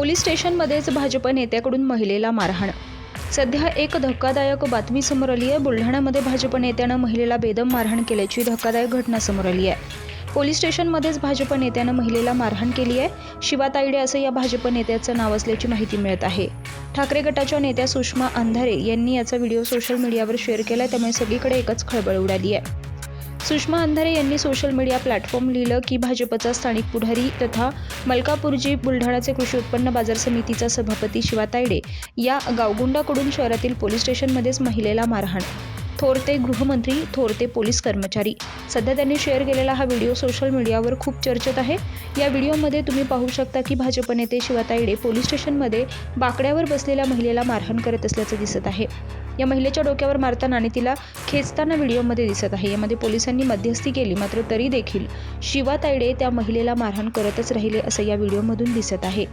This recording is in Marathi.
पोलीस स्टेशनमध्येच भाजप नेत्याकडून महिलेला मारहाण। सध्या एक धक्कादायक बातमी समोर आली आहे। बुलढाण्यामध्ये भाजप नेत्यानं महिलेला बेदम मारहाण केल्याची धक्कादायक घटना समोर आली आहे। पोलीस स्टेशनमध्येच भाजप नेत्यानं महिलेला मारहाण केली आहे। शिवा तायडे असं या भाजप नेत्याचं नाव असल्याची माहिती मिळत आहे। ठाकरे गटाच्या नेत्या सुषमा अंधारे यांनी याचा व्हिडिओ सोशल मीडियावर शेअर केला, त्यामुळे सगळीकडे एकच खळबळ उडाली आहे। सुषमा अंधारे यांनी सोशल मीडिया प्लॅटफॉर्म लिहिलं की भाजपचा स्थानिक पुढारी तथा मलकापूरजी बुलढाणाचे कृषी उत्पन्न बाजार समितीचा सभापती शिवा तायडे या गावगुंडाकडून शहरातील पोलीस स्टेशनमध्येच महिलेला मारहाण। थोरते गृहमंत्री, थोरते पोलीस कर्मचारी। सध्या त्यांनी शेअर केलेला हा व्हिडिओ सोशल मीडियावर खूप चर्चेत आहे। या व्हिडिओमध्ये तुम्ही पाहू शकता की भाजप नेते शिवा तायडे पोलीस स्टेशनमध्ये बाकड्यावर बसलेल्या महिलेला मारहाण करत असल्याचं दिसत आहे। या महिलेच्या डोक्यावर मारताना आणि तिला खेचताना व्हिडिओमध्ये दिसत आहे। यामध्ये पोलिसांनी मध्यस्थी केली, मात्र तरी देखील शिवा तायडे त्या महिलेला मारहाण करतच राहिले असं या व्हिडिओमधून दिसत आहे।